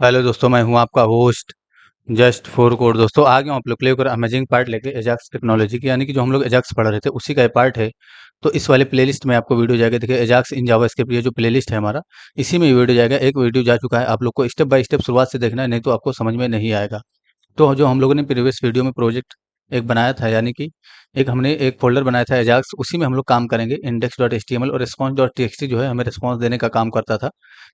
Hello दोस्तों, मैं हूं आपका होस्ट जस्ट फॉर कोड। दोस्तों आ गया हूं आप लोग के लिए एक और अमेजिंग पार्ट लेके एजाक्स टेक्नोलॉजी की, यानी कि जो हम लोग एजाक्स पढ़ रहे थे उसी का ये पार्ट है। तो इस वाले प्लेलिस्ट में आपको वीडियो जाएगा, देखिए एजाक्स इन जावास्क्रिप्ट, ये जो प्लेलिस्ट है हमारा, इसी में ये वीडियो जाएगा। एक वीडियो जा चुका है, आप लोग को स्टेप बाय स्टेप शुरुआत से देखना है, नहीं तो आपको समझ में नहीं आएगा। तो जो हम लोगों ने प्रीवियस वीडियो में प्रोजेक्ट एक बनाया था, यानी कि एक हमने एक फ़ोल्डर बनाया था एजाक्स, उसी में हम लोग काम करेंगे। index.html और response.txt जो है हमें रिस्पॉन्स देने का काम करता था।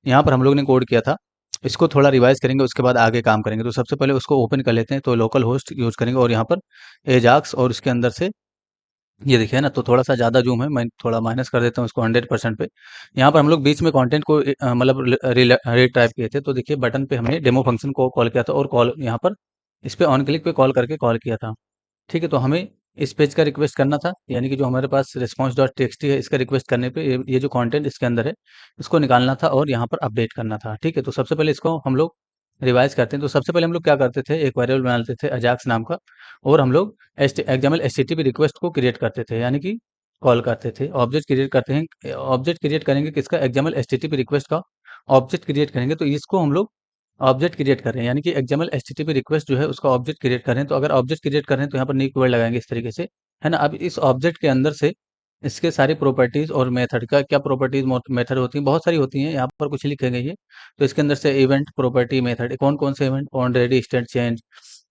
यहाँ पर हम लोग ने कोड किया था। इसको थोड़ा रिवाइज़ करेंगे, उसके बाद आगे काम करेंगे। तो सबसे पहले उसको ओपन कर लेते हैं, तो लोकल होस्ट यूज़ करेंगे और यहाँ पर एजाक्स, और उसके अंदर से ये देखिए ना, तो थोड़ा-सा ज़्यादा ज़ूम है, मैं थोड़ा माइनस कर देता हूँ इसको 100% पे। यहाँ पर हम लोग बीच में कंटेंट को मतलब रीटाइप किए थे। तो देखिए बटन पे हमने डेमो फंक्शन को कॉल किया था और कॉल यहाँ पर इस पे ऑन क्लिक पे कॉल करके कॉल किया था। ठीक है, तो हमें इस पेज का रिक्वेस्ट करना था, यानी कि जो हमारे पास response.txt है, इसका रिक्वेस्ट करने पे ये जो कंटेंट इसके अंदर है, इसको निकालना था और यहाँ पर अपडेट करना था। ठीक है, तो सबसे पहले इसको हम लोग रिवाइज़ करते हैं। तो सबसे पहले हम लोग क्या करते थे, एक वेरिएबल बना लेते थे अजाक्स नाम का, और हम लोग एक्जाम्पल एचटीटीपी रिक्वेस्ट को क्रिएट करते थे, यानी कि कॉल करते थे। ऑब्जेक्ट क्रिएट करते हैं, ऑब्जेक्ट क्रिएट करेंगे किसका, एक्जाम्पल एचटीटीपी रिक्वेस्ट का ऑब्जेक्ट क्रिएट करेंगे। तो इसको हम लोग ऑब्जेक्ट क्रिएट कर रहे हैं, यानी कि एक्जाम्पल एचटीटीपी रिक्वेस्ट जो है उसका ऑब्जेक्ट क्रिएट कर रहे हैं। तो अगर ऑब्जेक्ट क्रिएट कर रहे हैं तो यहाँ पर न्यू कीवर्ड लगाएंगे इस तरीके से, है ना। अब इस ऑब्जेक्ट के अंदर से इसके सारी प्रॉपर्टीज और मेथड का क्या प्रॉपर्टीज मेथड होती हैं, बहुत सारी होती हैं, यहाँ पर कुछ लिखे गई है। तो इसके अंदर से इवेंट प्रॉपर्टी मेथड, कौन कौन से event, on ready state change,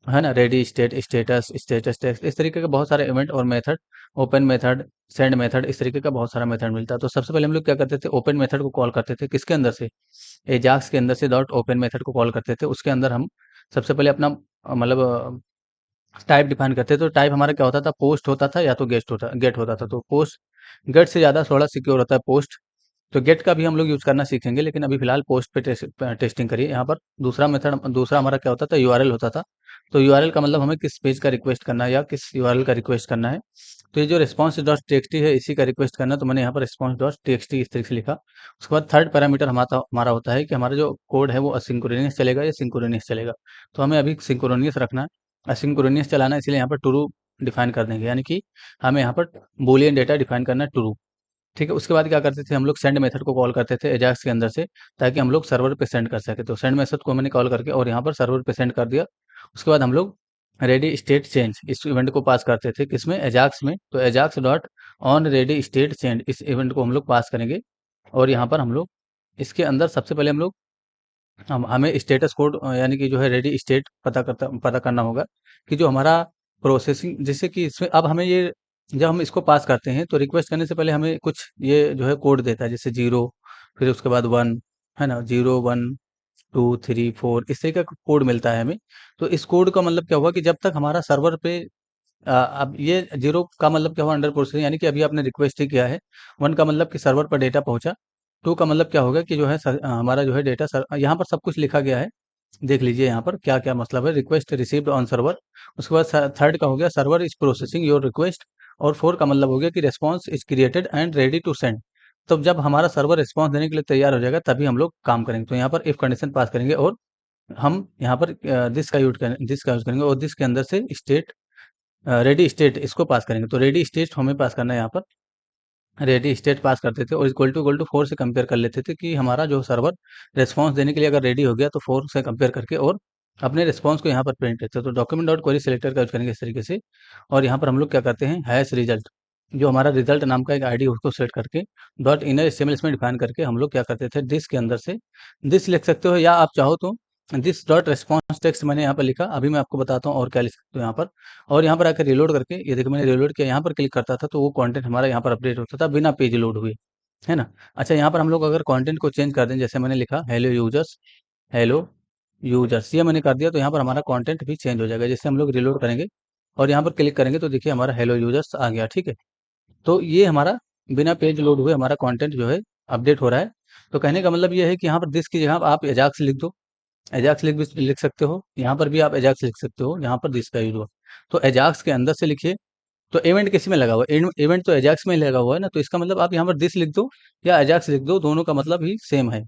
है ना, ready state, status, status text, इस तरीके के बहुत सारे इवेंट और method, open method, send method, इस तरीके का बहुत सारा मेथड मिलता है। तो सबसे पहले हम लोग क्या करते थे, ओपन मेथड को कॉल करते थे, किसके अंदर से, एजाक्स के अंदर से डॉट ओपन मेथड को कॉल करते थे। उसके अंदर हम सबसे पहले अपना मतलब टाइप डिफाइन करते थे। तो टाइप हमारा क्या होता था, पोस्ट होता था या तो गेट होता था। तो पोस्ट गेट से ज़्यादा थोड़ा सिक्योर होता है पोस्ट। तो गेट का भी हम लोग यूज़ करना सीखेंगे, लेकिन अभी फिलहाल पोस्ट पे टेस्टिंग करिए। यहाँ पर दूसरा हमारा क्या होता था, यूआरएल होता था। तो यूआरएल का मतलब हमें किस पेज का रिक्वेस्ट करना है या किस यूआरएल का रिक्वेस्ट करना है। तो ये जो रिस्पॉन्स डॉट टेक्सटी है, इसी का रिक्वेस्ट करना है। तो मैंने यहाँ पर रिस्पॉन्स डॉट टेक्सटी इस तरीके से लिखा। उसके बाद थर्ड पैरामीटर हमारा होता है कि हमारा जो कोड है वो असिंक्रोनियस चलेगा या सिंक्रोनियस चलेगा। तो हमें अभी सिंक्रोनियस रखना है, असिंक्रोनियस चलाना है, इसलिए यहाँ पर ट्रू डिफाइन कर देंगे, यानी कि हमें यहाँ पर बूलियन डेटा डिफाइन करना है ट्रू। ठीक है, उसके बाद क्या करते थे हम लोग, सेंड मेथड को कॉल करते थे एजाक्स के अंदर से, ताकि हम लोग सर्वर पे सेंड कर सके। तो सेंड मेथड को मैंने कॉल करके और यहाँ पर सर्वर पे सेंड कर दिया। उसके बाद हम लोग रेडी स्टेट चेंज इस इवेंट को पास करते थे, किसमें, एजाक्स में। तो Ajax dot on ready state change, इस इवेंट को हम लोग पास करेंगे। और यहाँ पर हम लोग इसके अंदर सबसे पहले हम लोग हमें स्टेटस कोड यानी कि जो है रेडी स्टेट पता करना होगा, कि जो हमारा प्रोसेसिंग, जैसे कि इसमें अब हमें ये, जब हम इसको पास करते हैं तो रिक्वेस्ट करने से पहले हमें कुछ ये जो है कोड देता है, जैसे 0, फिर उसके बाद 1, है ना, 0 1 2 3 4, इस तरीके का कोड मिलता है हमें। तो इस कोड का मतलब क्या हुआ, कि जब तक हमारा सर्वर पे अब ये 0 का मतलब क्या हुआ, अंडर प्रोसेसिंग, यानी कि अभी आपने रिक्वेस्ट ही किया है। 1 का मतलब कि सर्वर पर डेटा पहुंचा। 2 का मतलब क्या होगा, कि जो है हमारा जो है डेटा यहाँ पर सब कुछ लिखा गया है। देख लीजिए यहाँ पर क्या क्या मतलब है, रिक्वेस्ट रिसीव्ड ऑन सर्वर। उसके बाद थर्ड का हो गया, server is processing your request. और 4 का मतलब हो गया कि response is created and ready to send. तो जब हमारा सर्वर रिस्पॉन्स देने के लिए तैयार हो जाएगा, तभी हम लोग काम करेंगे। तो यहाँ पर इफ कंडीशन पास करेंगे, और हम यहाँ पर दिस का यूज करेंगे, और दिस के अंदर से स्टेट, रेडी स्टेट इसको पास करेंगे। तो रेडी स्टेट हमें पास करना है, यहाँ पर रेडी स्टेट पास करते थे और इक्वल टू 4 से कंपेयर कर लेते थे, कि हमारा जो सर्वर रिस्पॉन्स देने के लिए अगर रेडी हो गया तो 4 से कंपेयर करके, और अपने रिस्पॉन्स को यहाँ पर प्रिंट करते हैं। तो डॉक्यूमेंट डॉट क्वेरी सेलेक्टर का यूज करेंगे इस तरीके से। और यहाँ पर हम लोग क्या करते हैं, हैश रिजल्ट, जो हमारा रिजल्ट नाम का एक आईडी उसको सेट करके डॉट इनर एचटीएमएल में डिफाइन करके हम लोग क्या करते थे, दिस के अंदर से दिस लिख सकते हो, या आप चाहो तो दिस डॉट रिस्पॉन्स टेक्स्ट मैंने यहाँ पर लिखा। अभी मैं आपको बताता हूँ और क्या लिख सकते हो यहाँ पर। और यहाँ पर आकर रिलोड करके, ये देखो मैंने रिलोड किया, यहाँ पर क्लिक करता था तो वो कंटेंट हमारा यहाँ पर अपडेट होता था बिना पेज लोड हुए, है ना। अच्छा, यहाँ पर हम लोग अगर कंटेंट को चेंज कर दें, जैसे मैंने लिखा हेलो यूजर्स, हेलो यूजर्स, ये मैंने कर दिया, तो यहाँ पर हमारा कंटेंट भी चेंज हो जाएगा। जैसे हम लोग रिलोड करेंगे और यहाँ पर क्लिक करेंगे, तो देखिए हमारा हेलो यूजर्स आ गया। ठीक है, तो ये हमारा बिना पेज लोड हुए हमारा कंटेंट जो है अपडेट हो रहा है। तो कहने का मतलब ये है कि यहाँ पर दिस की जगह आप एजाक्स लिख दो, एजाक्स लिख सकते हो, यहाँ पर भी आप एजाक्स लिख सकते हो, यहाँ पर दिस का यूज हुआ। तो एजाक्स के अंदर से लिखिए। तो इवेंट किसी में लगा हुआ है, इवेंट तो एजाक्स में ही लगा हुआ है ना, तो इसका मतलब आप यहाँ पर दिस लिख दो या एजाक्स लिख दो, दोनों का मतलब ही सेम है।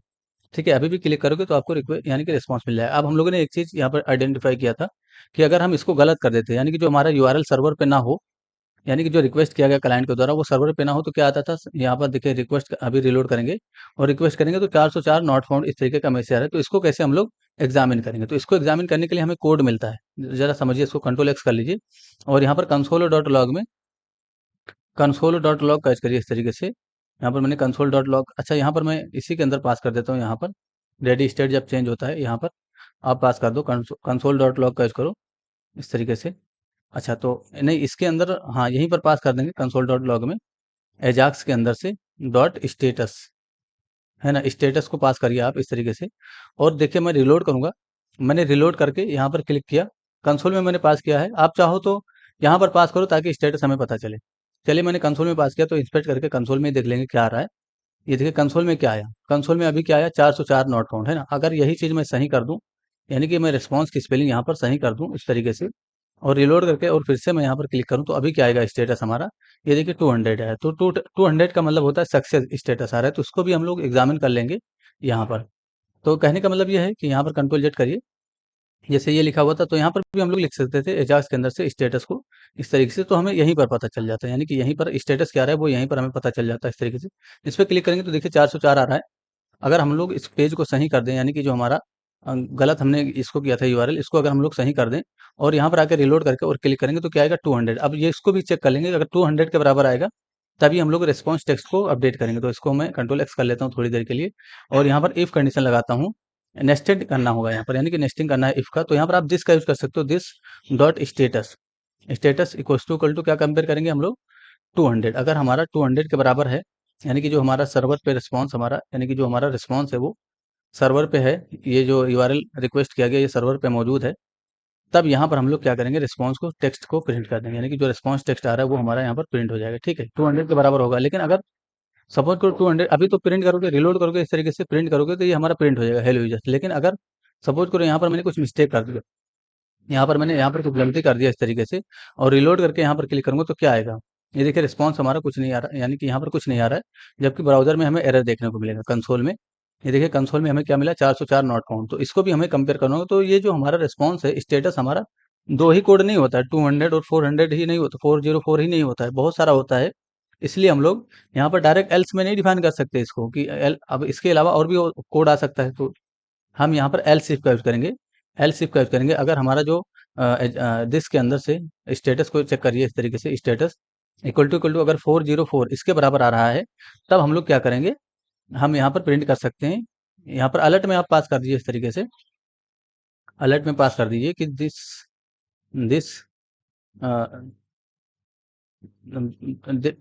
ठीक है, अभी भी क्लिक करोगे तो आपको रिक्वेस्ट यानी कि रिस्पॉन्स मिल जाएगा। अब हम लोगों ने एक चीज़ यहाँ पर आइडेंटिफाई किया था, कि अगर हम इसको गलत कर देते हैं, यानी कि जो हमारा यूआरएल सर्वर पे ना हो, यानी कि जो रिक्वेस्ट किया गया क्लाइंट के द्वारा वो सर्वर पे ना हो तो क्या आता था, यहाँ पर देखिए रिक्वेस्ट अभी रिलोड करेंगे और रिक्वेस्ट करेंगे तो 404 नॉट फाउंड इस तरीके का मैसेज आ रहा है। तो इसको कैसे हम लोग एग्जामिन करेंगे, तो इसको एग्जामिन करने के लिए हमें कोड मिलता है। जरा समझिए इसको, कंट्रोल एक्स कर लीजिए और यहाँ पर कंसोल डॉट लॉग में कंसोल डॉट लॉग कैच करिए इस तरीके से। यहाँ पर मैंने कंसोल डॉट लॉग, अच्छा यहाँ पर मैं इसी के अंदर पास कर देता हूँ। यहाँ पर रेडी स्टेट जब चेंज होता है यहाँ पर आप पास कर दो, कंसोल डॉट लॉग कैच करो इस तरीके से। अच्छा तो नहीं, इसके अंदर हाँ यहीं पर पास कर देंगे कंसोल डॉट लॉग में, एजाक्स के अंदर से डॉट स्टेटस, है ना, स्टेटस को पास करिए आप इस तरीके से। और देखिए मैं रिलोड करूँगा, मैंने रिलोड करके यहाँ पर क्लिक किया, कंसोल में मैंने पास किया है। आप चाहो तो यहाँ पर पास करो ताकि स्टेटस हमें पता चले। चलिए मैंने कंसोल में पास किया तो इंस्पेक्ट करके कंसोल में ही देख लेंगे क्या आ रहा है। ये देखिए कंसोल में क्या आया, कंसोल में अभी क्या आया, 404 नॉट फाउंड, है ना। अगर यही चीज़ मैं सही कर दूं, यानी कि मैं रिस्पॉन्स की स्पेलिंग यहाँ पर सही कर दूं इस तरीके से और रिलोड करके और फिर से मैं यहाँ पर क्लिक करूँ तो अभी क्या आएगा स्टेटस हमारा, ये देखिए 200 है। तो 200 का मतलब होता है सक्सेस स्टेटस आ रहा है, तो उसको भी हम लोग एग्जामिन कर लेंगे यहाँ पर। तो कहने का मतलब ये है कि यहाँ पर कंट्रोल जेड करिए, जैसे ये लिखा हुआ था तो यहाँ पर भी हम लोग लिख सकते थे एजाक्स के अंदर से स्टेटस को इस तरीके से, तो हमें यहीं पर पता चल जाता है, यानी कि यहीं पर स्टेटस क्या आ रहा है वो यहीं पर हमें पता चल जाता है इस तरीके से। इस पर क्लिक करेंगे तो देखिए 404 आ रहा है। अगर हम लोग इस पेज को सही कर दें, यानी कि जो हमारा गलत हमने इसको किया था यूआरएल, इसको अगर हम लोग सही कर दें और यहाँ पर आके रिलोड करके और क्लिक करेंगे तो क्या आएगा 200। अब ये इसको भी चेक कर लेंगे, अगर 200 के बराबर आएगा तभी हम लोग रिस्पॉन्स टेक्स्ट को अपडेट करेंगे। तो इसको मैं कंट्रोल एक्स कर लेता हूँ थोड़ी देर के लिए और यहाँ पर इफ कंडीशन लगाता हूँ, नेस्टेड करना होगा यहाँ पर, यानी कि नेस्टिंग करना है इफ का। तो यहाँ पर आप दिस का यूज कर सकते हो, this dot status, status equal to क्या कंपेयर करेंगे हम लोग 200। अगर हमारा 200 के बराबर है, यानी कि जो हमारा सर्वर पे रिस्पॉन्स हमारा, यानी कि जो हमारा रिस्पॉन्स है वो सर्वर पे है, ये जो यूआरएल रिक्वेस्ट किया गया ये सर्वर पे मौजूद है, तब यहाँ पर हम लोग क्या करेंगे, रिस्पॉन्स को टेक्स्ट को प्रिंट कर देंगे, यानी कि जो रिस्पॉन्स टेक्स्ट आ रहा है वो हमारा यहाँ पर प्रिंट हो जाएगा। ठीक है, 200 के बराबर होगा। लेकिन अगर सपोज करो 200 अभी तो प्रिंट करोगे, रिलोड करोगे इस तरीके से प्रिंट करोगे तो ये हमारा प्रिंट हो जाएगा हेलो यूजर्स। लेकिन अगर सपोज करो यहाँ पर मैंने कुछ मिस्टेक कर दिया, यहाँ पर कुछ गलती कर दिया इस तरीके से और रिलोड करके यहाँ पर क्लिक करूँगा तो क्या आएगा, ये देखिए रिस्पॉन्स हमारा कुछ नहीं आ रहा है, यानी कि यहाँ पर कुछ नहीं आ रहा है, जबकि ब्राउज़र में हमें एरर देखने को मिलेगा कंसोल में। ये देखिए कंसोल में हमें क्या मिला, 404 नॉट फाउंड। तो इसको भी हमें कंपेयर करना होगा। तो ये जो हमारा रिस्पॉन्स है स्टेटस हमारा, 2 ही कोड नहीं होता है, 200 और 400 ही नहीं होता, 404 ही नहीं होता है, बहुत सारा होता है। इसलिए हम लोग यहाँ पर डायरेक्ट एल्स में नहीं डिफाइन कर सकते इसको कि एल, अब इसके अलावा और भी कोड आ सकता है। तो हम यहाँ पर एल्स इफ का यूज़ करेंगे, एल्स इफ का यूज़ करेंगे। अगर हमारा जो दिस के अंदर से स्टेटस को चेक करिए इस तरीके से, स्टेटस इक्वल टू अगर 404 इसके बराबर आ रहा है तब हम लोग क्या करेंगे, हम यहाँ पर प्रिंट कर सकते हैं। यहाँ पर अलर्ट में आप पास कर दीजिए इस तरीके से, अलर्ट में पास कर दीजिए कि this this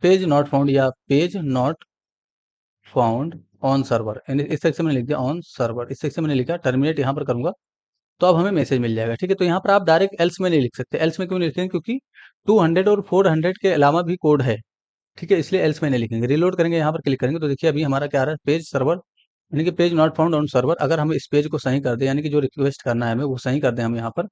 page not found या page not found on server, इस तरीके से मैंने लिख दिया ऑन सर्वर, इस तरीके से मैंने लिखा, टर्मिनेट यहाँ पर करूंगा तो अब हमें मैसेज मिल जाएगा। ठीक है, तो यहाँ पर आप डायरेक्ट एल्स में नहीं लिख सकते। एल्स में क्यों नहीं लिखेंगे, क्योंकि 200 और 400 के अलावा भी कोड है। ठीक है, इसलिए एल्स में नहीं लिखेंगे। रिलोड करेंगे, यहाँ पर क्लिक करेंगे तो देखिए अभी हमारा क्या आ रहा है, पेज सर्वर, यानी कि page not found on server. अगर हम इस पेज को सही कर दें, यानी कि जो रिक्वेस्ट करना है हमें वो सही कर दें हम यहाँ पर,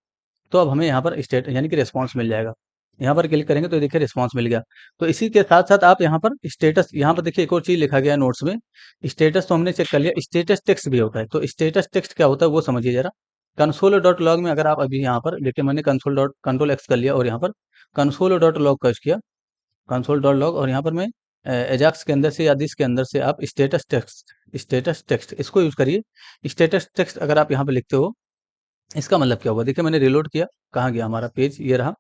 तो अब हमें यहाँ पर स्टेट यानी कि रिस्पॉन्स मिल जाएगा। यहाँ पर क्लिक करेंगे तो देखिए रिस्पॉन्स मिल गया। तो इसी के साथ साथ आप यहाँ पर स्टेटस, यहाँ पर देखिए एक और चीज़ लिखा गया है नोट्स में, स्टेटस तो हमने चेक कर लिया, स्टेटस टेक्स्ट भी होता है। तो स्टेटस टेक्स्ट क्या होता है वो समझिए जरा। कंसोल डॉट लॉग में अगर आप अभी यहाँ पर देखिए, मैंने कंट्रोल एक्स कर लिया और यहाँ पर कंसोल डॉट लॉग का यूज़ किया, कंसोल डॉट लॉग, और यहाँ पर मैं एजाक्स के अंदर से या दिस के अंदर से आप स्टेटस टेक्स्ट इसको यूज़ करिए। स्टेटस टेक्स्ट अगर आप यहाँ पर लिखते हो, इसका मतलब क्या होगा, देखिए मैंने रिलोड किया, कहाँ गया हमारा पेज, ये रहा,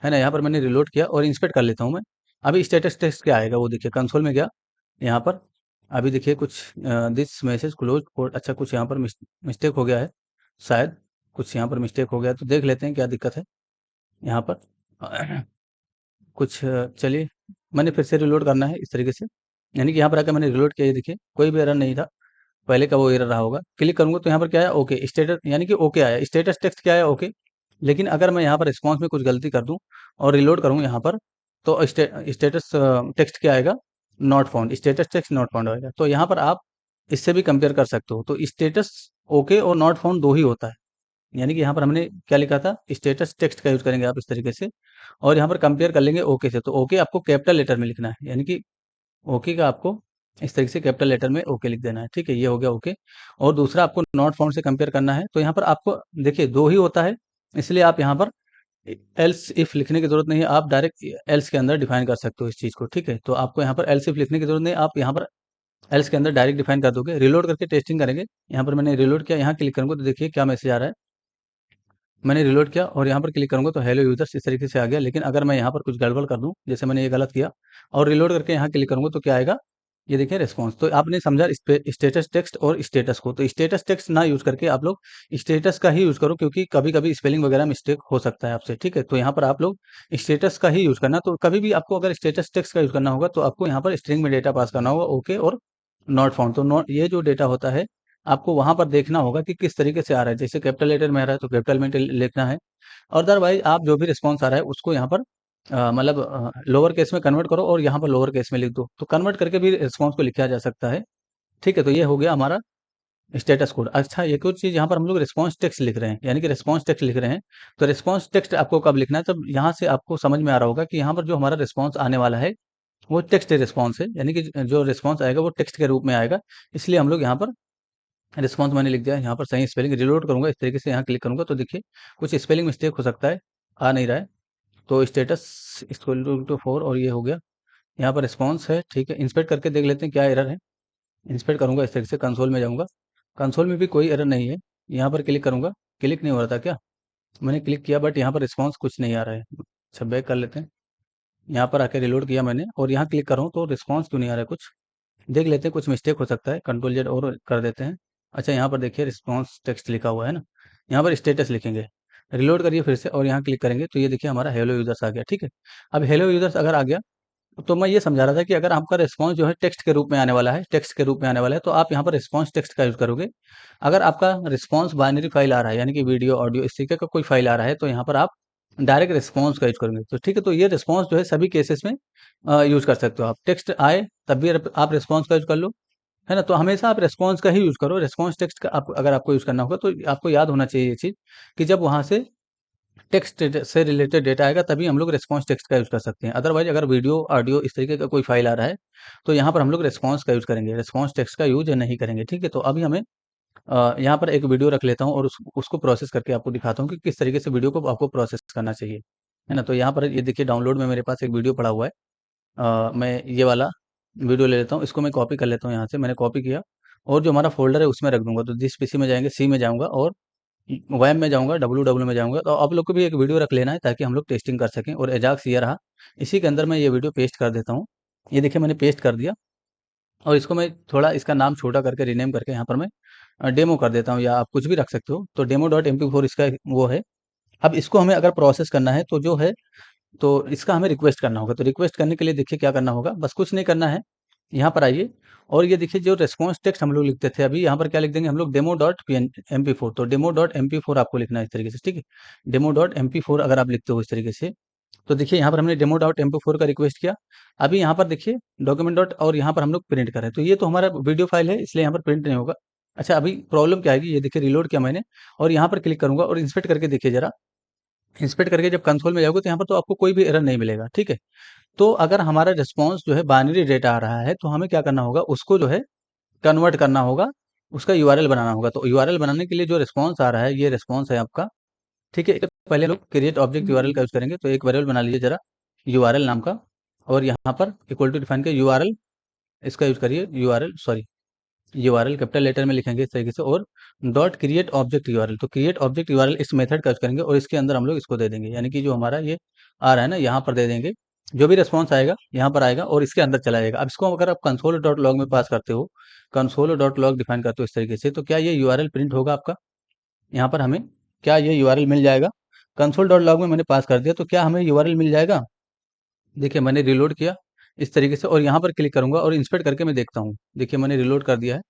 है ना। यहाँ पर मैंने रिलोड किया और इंस्पेक्ट कर लेता हूँ मैं। अभी स्टेटस टेक्स्ट क्या आएगा वो देखिए, कंसोल में गया, यहाँ पर अभी देखिए कुछ दिस मैसेज क्लोज कोड, अच्छा कुछ यहाँ पर मिस्टेक हो गया है शायद, कुछ यहाँ पर मिस्टेक हो गया, तो देख लेते हैं क्या दिक्कत है यहाँ पर। कुछ चलिए मैंने फिर से रिलोड करना है इस तरीके से, यानी कि यहाँ पर आकर मैंने रिलोड किया, ये देखिए कोई भी एरर नहीं था, पहले का वो एरर रहा होगा। क्लिक करूँगा तो यहाँ पर क्या आया, ओके स्टेटस, यानी कि ओके आया, स्टेटस टेक्स्ट क्या आया, ओके। लेकिन अगर मैं यहाँ पर रिस्पॉन्स में कुछ गलती कर दूँ और रिलोड करूँ यहाँ पर, तो स्टेटस टेक्स्ट क्या आएगा, not found, status text not found आएगा। तो यहाँ पर आप इससे भी कंपेयर कर सकते हो। तो स्टेटस ओके और नॉट फाउंड दो ही होता है, यानी कि यहाँ पर हमने क्या लिखा था, स्टेटस टेक्स्ट का यूज़ करेंगे आप इस तरीके से और यहाँ पर कंपेयर कर लेंगे ओके से। तो ओके आपको कैपिटल लेटर में लिखना है, यानी कि ओके का आपको इस तरीके से कैपिटल लेटर में ओके लिख देना है। ठीक है, ये हो गया ओके। और दूसरा आपको नॉट फाउंड से कंपेयर करना है, तो यहाँ पर आपको देखिए दो ही होता है, इसलिए आप यहाँ पर एल्स इफ लिखने की ज़रूरत नहीं है, आप डायरेक्ट एल्स के अंदर डिफाइन कर सकते हो इस चीज़ को, ठीक है? तो आपको यहाँ पर एल्स इफ लिखने की ज़रूरत नहीं है, आप यहाँ पर एल्स के अंदर डायरेक्ट डिफाइन कर दोगे। रिलोड करके टेस्टिंग करेंगे। यहाँ पर मैंने रिलोड किया, यहाँ क्लिक करूँगा तो देखिए क्या मैसेज आ रहा है। मैंने रिलोड किया और यहाँ पर क्लिक करूँगा तो हेलो यूज़र्स इस तरीके से आ गया। लेकिन अगर मैं यहाँ पर कुछ गड़बड़ कर दूँ, जैसे मैंने ये गलत किया और रिलोड करके यहाँ क्लिक करूँगा तो क्या आएगा? ये देखिए रिस्पॉन्स। तो आपने समझा स्टेटस टेक्स्ट और स्टेटस को। तो स्टेटस टेक्स्ट ना यूज़ करके आप लोग स्टेटस का ही यूज़ करो, क्योंकि कभी-कभी स्पेलिंग वगैरह मिस्टेक हो सकता है आपसे, ठीक है? तो यहाँ पर आप लोग स्टेटस का ही यूज़ करना। तो कभी भी आपको अगर स्टेटस टेक्स्ट का यूज़ करना होगा तो आपको यहाँ पर स्ट्रिंग में डेटा पास करना होगा, ओके और नॉट फाउंड। तो नॉट, ये जो डेटा होता है आपको वहाँ पर देखना होगा कि किस तरीके से आ रहा है। जैसे कैपिटल लेटर में आ रहा है तो कैपिटल में लिखना है। अदरवाइज़ आप जो भी रिस्पॉन्स आ रहा है उसको यहाँ पर मतलब लोअर केस में कन्वर्ट करो और यहाँ पर लोअर केस में लिख दो। तो कन्वर्ट करके भी रिस्पॉन्स को लिखा जा सकता है। ठीक है? तो ये हो गया हमारा स्टेटस कोड। अच्छा, एक और चीज़, यहाँ पर हम लोग रिस्पॉन्स टेक्स्ट लिख रहे हैं, यानी कि रिस्पॉन्स टेक्स्ट लिख रहे हैं। तो रिस्पॉन्स टेक्स्ट आपको कब लिखना है? तब यहाँ से आपको समझ में आ रहा होगा कि यहाँ पर जो हमारा रिस्पॉन्स आने वाला है वो टेक्स्ट रिस्पॉन्स है, यानी कि जो रिस्पॉन्स आएगा वो टेक्स्ट के रूप में आएगा। इसलिए हम लोग यहाँ पर रिस्पॉन्स मैंने लिख दिया है, यहाँ पर सही स्पेलिंग रिलोड करूँगा इस तरीके से, यहाँ क्लिक करूँगा तो देखिए कुछ स्पेलिंग मिस्टेक हो सकता है, आ नहीं रहा है। तो स्टेटस इक्वल टू 4 और ये हो गया। यहाँ पर रिस्पॉन्स है, ठीक है? इंस्पेक्ट करके देख लेते हैं क्या एरर है। इंस्पेक्ट करूँगा इस तरीके से, कंसोल में जाऊँगा। कंसोल में भी कोई एरर नहीं है। यहाँ पर क्लिक करूँगा, क्लिक नहीं हो रहा था क्या? मैंने क्लिक किया बट यहाँ पर रिस्पॉन्स कुछ नहीं आ रहा है। अच्छा, बैक कर लेते हैं। यहाँ पर आके रिलोड किया मैंने और यहाँ क्लिक कर रहा हूँ तो रिस्पॉन्स क्यों नहीं आ रहा है कुछ? देख लेते हैं, कुछ मिस्टेक हो सकता है। कंट्रोल जेड और कर देते हैं। अच्छा, यहाँ पर देखिए रिस्पॉन्स टेक्स्ट लिखा हुआ है ना, यहाँ पर स्टेटस लिखेंगे। रिलोड करिए फिर से और यहाँ क्लिक करेंगे तो ये देखिए हमारा हेलो यूज़र्स आ गया, ठीक है? अब हेलो यूज़र्स अगर आ गया तो मैं ये समझा रहा था कि अगर आपका रिस्पॉन्स जो है टेक्स्ट के रूप में आने वाला है, टेक्स्ट के रूप में आने वाला है, तो आप यहाँ पर रिस्पॉन्स टेक्स्ट का यूज़ करोगे। अगर आपका रिस्पॉन्स बाइनरी फाइल आ रहा है, यानी कि वीडियो, ऑडियो इस तरीके का कोई फाइल आ रहा है, तो यहाँ पर आप डायरेक्ट रिस्पॉन्स का यूज़ करेंगे। तो ठीक है, तो ये रिस्पॉन्स जो है सभी केसेस में यूज़ कर सकते हो आप। टेक्स्ट आए तब भी आप रिस्पॉन्स का यूज़ कर लो, है ना? तो हमेशा आप रिस्पॉन्स का ही यूज़ करो। रिस्पॉन्स टेक्स्ट का आप अगर आपको यूज़ करना होगा तो आपको याद होना चाहिए ये चीज़ कि जब वहाँ से टेक्स्ट से रिलेटेड डेटा आएगा तभी हम लोग रिस्पॉन्स टेक्स्ट का यूज़ कर सकते हैं। अदरवाइज़ अगर वीडियो, ऑडियो इस तरीके का कोई फ़ाइल आ रहा है, तो यहाँ पर हम लोग रिस्पॉन्स का यूज़ करेंगे, रिस्पॉन्स टेक्स्ट का यूज़ नहीं करेंगे, ठीक है? तो अभी हमें यहाँ पर एक वीडियो रख लेता हूँ और उसको प्रोसेस करके आपको दिखाता हूँ कि किस तरीके से वीडियो को आपको प्रोसेस करना चाहिए, है ना? तो यहाँ पर ये देखिए डाउनलोड में मेरे पास एक वीडियो पड़ा हुआ है। मैं ये वाला वीडियो ले लेता हूँ, इसको मैं कॉपी कर लेता हूँ यहाँ से, मैंने कॉपी किया और जो हमारा फ़ोल्डर है उसमें रख दूँगा। तो जिस पीसी में जाएँगे, सी में जाऊँगा और वैम में जाऊँगा, डब्ल्यूडब्ल्यू में जाऊँगा। तो आप लोग को भी एक वीडियो रख लेना है ताकि हम लोग टेस्टिंग कर सकें और एजाक्स ये रहा। इसी के अंदर मैं ये वीडियो पेस्ट कर देता हूँ। ये देखिए मैंने पेस्ट कर दिया और इसको मैं थोड़ा इसका नाम छोटा करके रीनेम करके यहाँ पर मैं डेमो कर देता हूँ, या आप कुछ भी रख सकते हो। तो डेमो.mp4 इसका वो है। अब इसको हमें अगर प्रोसेस करना है तो जो है, तो इसका हमें रिक्वेस्ट करना होगा। तो रिक्वेस्ट करने के लिए देखिए क्या करना होगा, बस कुछ नहीं करना है। यहाँ पर आइए और ये देखिए जो रिस्पॉन्स टेक्स्ट हम लोग लिखते थे अभी, यहाँ पर क्या लिख देंगे हम लोग, डेमो.mp4। तो डेमो.mp4 आपको लिखना है इस तरीके से, ठीक है? डेमो.mp4 अगर आप लिखते हो इस तरीके से, तो देखिए यहाँ पर हमने डेमो.mp4 का रिक्वेस्ट किया। अभी यहाँ पर देखिए डॉक्यूमेंट डॉट और यहाँ पर हम लोग प्रिंट करें, तो ये तो हमारा वीडियो फाइल है इसलिए यहाँ पर प्रिंट नहीं होगा। अच्छा, अभी प्रॉब्लम क्या आएगी, ये देखिए रिलोड किया मैंने और यहाँ पर क्लिक करूँगा और इंस्पेक्ट करके देखिए ज़रा। इंस्पेक्ट करके जब कंसोल में जाओगे तो यहाँ पर तो आपको कोई भी एरर नहीं मिलेगा, ठीक है? तो अगर हमारा रिस्पॉन्स जो है बाइनरी डेटा आ रहा है, तो हमें क्या करना होगा, उसको जो है कन्वर्ट करना होगा, उसका यूआरएल बनाना होगा। तो यूआरएल बनाने के लिए जो रिस्पॉन्स आ रहा है, ये रिस्पॉन्स है आपका, ठीक है? पहले लोग क्रिएट ऑब्जेक्ट यूआरएल का यूज़ करेंगे, तो एक वेरिएबल बना लीजिए ज़रा यूआरएल नाम का और यहाँ पर इक्वल टू डिफाइन के यूआरएल इसका यूज़ करिए, URL sorry URL capital letter में लिखेंगे इस तरीके से और डॉट क्रिएट ऑब्जेक्ट यूआरएल। तो क्रिएट ऑब्जेक्ट यूआरएल इस मेथड का यूज़ करेंगे और इसके अंदर हम लोग इसको दे देंगे, यानी कि जो हमारा ये आ रहा है ना, यहाँ पर दे देंगे। जो भी रिस्पॉन्स आएगा यहाँ पर आएगा और इसके अंदर चला जाएगा। अब इसको अगर आप कंसोल डॉट लॉग में पास करते हो, कंसोल डॉट लॉग डिफाइन करते हो इस तरीके से, तो क्या ये यूआरएल प्रिंट होगा आपका? यहाँ पर हमें क्या ये यूआरएल मिल जाएगा? कंसोल डॉट लॉग में मैंने पास कर दिया, तो क्या हमें यूआरएल मिल जाएगा? देखिए मैंने रिलोड किया इस तरीके से और यहाँ पर क्लिक करूँगा और इंस्पेक्ट करके मैं देखता हूँ। देखिए मैंने रिलोड कर दिया है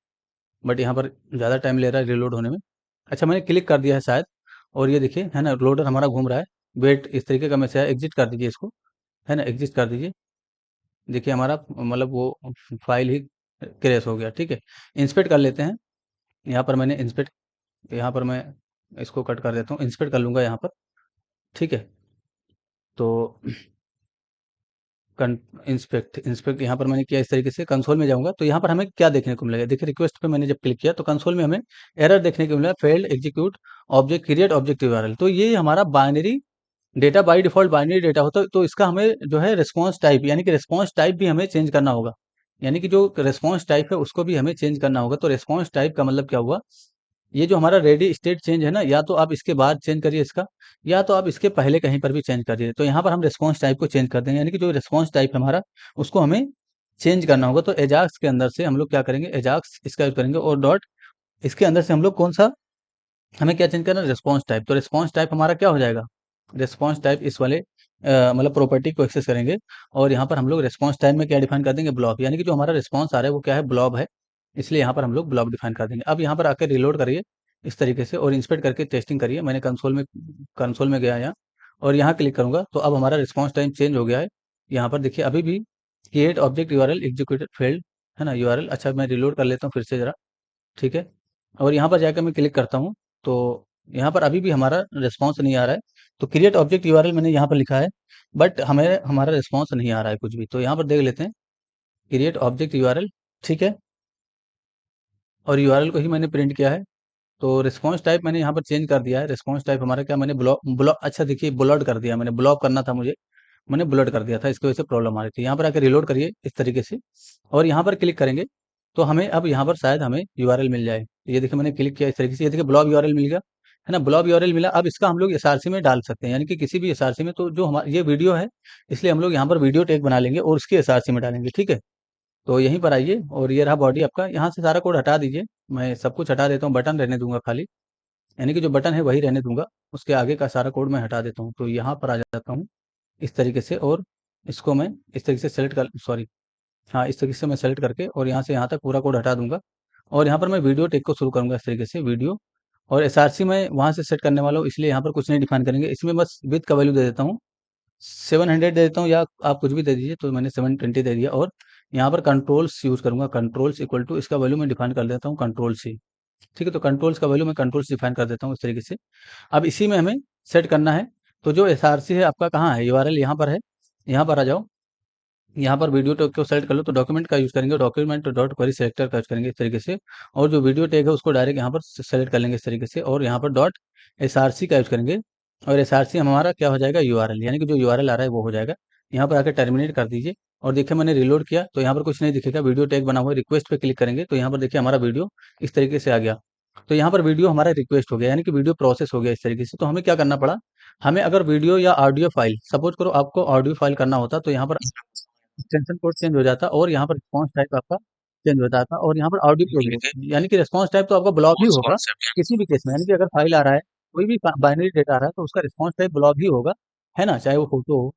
बट यहाँ पर ज़्यादा टाइम ले रहा है रिलोड होने में। अच्छा, मैंने क्लिक कर दिया है शायद और ये देखिए, है ना, लोडर हमारा घूम रहा है। वेट इस तरीके का मैसेज है, एग्जिट कर दीजिए इसको, है ना, एग्जिट कर दीजिए। देखिए हमारा मतलब वो फाइल ही क्रैश हो गया, ठीक है? इंस्पेक्ट कर लेते हैं। यहाँ पर मैंने इंस्पेक्ट, यहाँ पर मैं इसको कट कर देता हूँ, इंस्पेक्ट कर लूँगा यहाँ पर, ठीक है? तो कन इंस्पेक्ट इंस्पेक्ट यहाँ पर मैंने किया इस तरीके से, कंसोल में जाऊँगा तो यहाँ पर हमें क्या देखने को मिलेगा? देखिए रिक्वेस्ट पे मैंने जब क्लिक किया तो कंसोल में हमें एरर देखने को मिला, failed execute object create object URL. तो ये हमारा binary data by default binary data होता है, तो इसका हमें जो है रिस्पॉन्स टाइप, यानी कि रिस्पॉन्स टाइप भी हमें चेंज करना होगा। यानी कि जो रिस्पॉन्स टाइप है उसको भी हमें चेंज करना होगा। तो रिस्पॉन्स टाइप का मतलब क्या हुआ, ये जो हमारा रेडी स्टेट चेंज है ना, या तो आप इसके बाद चेंज करिए इसका, या तो आप इसके पहले कहीं पर भी चेंज करिए। तो यहाँ पर हम रिस्पॉन्स टाइप को चेंज कर देंगे, यानी कि जो रिस्पॉन्स टाइप है हमारा, उसको हमें चेंज करना होगा। तो एजाक्स के अंदर से हम लोग क्या करेंगे, एजाक्स इसका यूज़ करेंगे, और डॉट इसके अंदर से हम लोग कौन-सा, हमें क्या चेंज करना है, रिस्पॉन्स टाइप। तो रिस्पॉन्स टाइप हमारा क्या हो जाएगा, रिस्पॉन्स टाइप इस वाले मतलब प्रॉपर्टी को एक्सेस करेंगे, और यहाँ पर हम लोग रिस्पॉन्स टाइप में क्या डिफाइन कर देंगे, ब्लॉब, यानी कि जो हमारा रिस्पॉन्स आ रहा है वो क्या है, ब्लॉब है, इसलिए यहाँ पर हम लोग ब्लॉब डिफाइन कर देंगे। अब यहाँ पर आकर रिलोड करिए इस तरीके से, और इंस्पेक्ट करके टेस्टिंग करिए। मैंने कंसोल में गया यहाँ, और यहाँ क्लिक करूँगा तो अब हमारा रिस्पॉन्स टाइम चेंज हो गया है। यहाँ पर देखिए अभी भी create object URL executed failed है ना, यूआरएल। अच्छा, मैं रिलोड कर लेता हूँ फिर से ज़रा, ठीक है। और यहाँ पर जाकर मैं क्लिक करता हूँ, तो यहाँ पर अभी भी हमारा रिस्पॉन्स नहीं आ रहा है। तो क्रिएट ऑब्जेक्ट यूआरएल मैंने यहाँ पर लिखा है, बट हमें हमारा रिस्पॉन्स नहीं आ रहा है कुछ भी। तो यहाँ पर देख लेते हैं, क्रिएट ऑब्जेक्ट यूआरएल, ठीक है, और यूआरएल को ही मैंने प्रिंट किया है। तो रिस्पॉन्स टाइप मैंने यहाँ पर चेंज कर दिया है। रिस्पॉन्स टाइप हमारा क्या, मैंने ब्लॉक अच्छा देखिए ब्लॉट कर दिया, मैंने ब्लॉक करना था मुझे, मैंने ब्लॉट कर दिया था, इसकी वजह से प्रॉब्लम आ रही थी। यहाँ पर आकर रिलोड करिए इस तरीके से, और यहाँ पर क्लिक करेंगे तो हमें अब यहाँ पर शायद हमें यूआरएल मिल जाए। ये देखिए मैंने क्लिक किया इस तरीके से, ये देखिए ब्लॉब यूआरएल मिल गया, है ना, ब्लॉब यूआरएल मिला। अब इसका हम लोग एसआरसी में डाल सकते हैं, यानी कि किसी भी एसआरसी में। तो जो हमारा ये वीडियो है, इसलिए हम लोग यहाँ पर वीडियो टैग बना लेंगे और उसकी एसआरसी में डालेंगे, ठीक है। तो यहीं पर आइए, और ये रहा बॉडी आपका, यहाँ से सारा कोड हटा दीजिए, मैं सब कुछ हटा देता हूँ, बटन रहने दूंगा खाली, यानी कि जो बटन है वही रहने दूंगा, उसके आगे का सारा कोड मैं हटा देता हूँ। तो यहाँ पर आ जाता हूँ इस तरीके से, और इसको मैं इस तरीके से सेलेक्ट कर, सॉरी, हाँ, इस तरीके से मैं सेलेक्ट करके और यहाँ से यहाँ तक पूरा कोड हटा दूंगा, और यहाँ पर मैं वीडियो टेक को शुरू करूँगा इस तरीके से, वीडियो। और एसआरसी मैं वहाँ से सेट करने वाला हूँ, इसलिए यहाँ पर कुछ नहीं डिफाइन करेंगे, इसमें बस विथ का वैल्यू दे देता हूँ 700 दे देता हूँ, या आप कुछ भी दे दीजिए। तो मैंने 720 दे दिया, और यहाँ पर कंट्रोल्स यूज़ करूँगा, कंट्रोल्स इक्वल टू इसका वैल्यू मैं डिफाइन कर देता हूँ कंट्रोल सी, ठीक है। तो कंट्रोल्स का वैल्यू मैं कंट्रोल्स डिफाइन कर देता हूँ इस तरीके से। अब इसी में हमें सेट करना है। तो जो एसआरसी है आपका कहाँ है, यूआरएल यहाँ पर है, यहाँ पर आ जाओ, यहाँ पर वीडियो टैग को सेलेक्ट कर लो, तो डॉक्यूमेंट का यूज़ करेंगे, डॉक्यूमेंट डॉट क्वेरी सेलेक्टर का यूज़ करेंगे इस तरीके से, और जो वीडियो टैग है उसको डायरेक्ट यहाँ पर सेलेक्ट कर लेंगे इस तरीके से, और यहाँ पर डॉट एसआरसी का यूज़ करेंगे, और एसआरसी हमारा क्या हो जाएगा, यूआरएल, यानी कि जो यूआरएल आ रहा है वो हो जाएगा। यहाँ पर आकर टर्मिनेट कर दीजिए, और देखिए मैंने रिलोड किया तो यहाँ पर कुछ नहीं दिखेगा, वीडियो टैग बना हुआ है, रिक्वेस्ट पे क्लिक करेंगे तो यहाँ पर देखिए हमारा वीडियो इस तरीके से आ गया। तो यहाँ पर वीडियो हमारा रिक्वेस्ट हो गया, यानी कि वीडियो प्रोसेस हो गया इस तरीके से। तो हमें क्या करना पड़ा, हमें अगर वीडियो या ऑडियो फाइल, सपोज करो आपको ऑडियो फाइल करना होता, तो यहाँ पर एक्सटेंशन कोड चेंज हो जाता, और यहाँ पर रिस्पॉन्स टाइप आपका चेंज हो जाता, और यहाँ पर ऑडियो प्रोग्रेस, यानी कि रिस्पॉन्स टाइप तो आपका ब्लॉक ही होगा किसी भी केस में, यानी कि अगर फाइल आ रहा है, कोई भी बाइनरी डेटा आ रहा है, तो उसका रिस्पॉन्स टाइप ब्लॉक ही होगा, है ना, चाहे वो फोटो हो,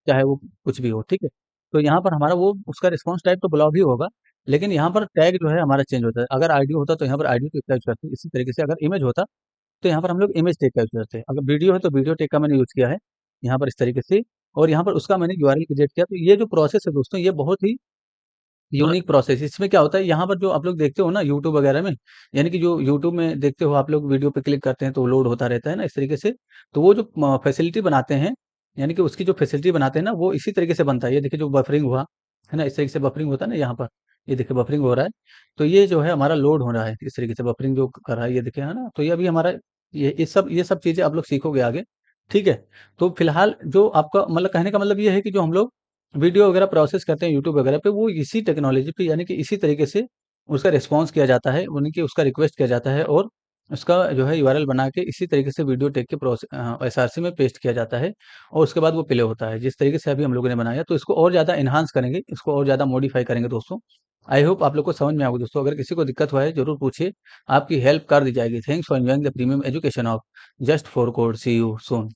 चाहे वो कुछ भी हो, ठीक है। तो यहाँ पर हमारा वो उसका रिस्पॉन्स टाइप तो ब्लॉक ही होगा, लेकिन यहाँ पर टैग जो है हमारा चेंज होता है। अगर आईडी होता तो यहाँ पर आईडी टैग का यूज करते हैं, इसी तरीके से अगर इमेज होता तो यहाँ पर हम लोग इमेज टैग का यूज करते हैं, अगर वीडियो है तो वीडियो टैग का मैंने यूज किया है यहाँ पर इस तरीके से, और यहाँ पर उसका मैंने यूआरएल क्रिएट किया। तो ये जो प्रोसेस है दोस्तों, ये बहुत ही यूनिक प्रोसेस। इसमें क्या होता है, यहाँ पर जो आप लोग देखते हो ना यूट्यूब वगैरह में, यानी कि जो यूट्यूब में देखते हो आप लोग, वीडियो पे क्लिक करते हैं तो लोड होता रहता है ना इस तरीके से। तो वो जो फैसिलिटी बनाते हैं, यानी कि उसकी जो फैसिलिटी बनाते हैं ना, वो इसी तरीके से बनता है। ये देखिए जो बफरिंग हुआ है ना, इस तरीके से बफरिंग होता है ना यहाँ पर, ये देखिए बफरिंग हो रहा है। तो ये जो है हमारा लोड हो रहा है इस तरीके से, बफरिंग जो कर रहा है, ये देखिए, है ना। तो ये अभी हमारा ये सब चीजें आप लोग सीखोगे आगे, ठीक है। तो फिलहाल जो आपका मतलब कहने का मतलब ये है कि जो हम लोग वीडियो वगैरह प्रोसेस करते हैं यूट्यूब वगैरह पे, वो इसी टेक्नोलॉजी पे, यानी कि इसी तरीके से उसका रिस्पॉन्स किया जाता है, यानी कि उसका रिक्वेस्ट किया जाता है, और उसका जो है यूआरएल बना के इसी तरीके से वीडियो टेक के एसआरसी में पेस्ट किया जाता है, और उसके बाद वो प्ले होता है जिस तरीके से अभी हम लोगों ने बनाया। तो इसको और ज़्यादा एनहांस करेंगे, इसको और ज़्यादा मॉडिफाई करेंगे दोस्तों। आई होप आप लोग को समझ में आएगा दोस्तों। अगर किसी को दिक्कत हुआ है जरूर पूछिए, आपकी हेल्प कर दी जाएगी। Thanks for enjoying the premium education of Just For Code. See you soon.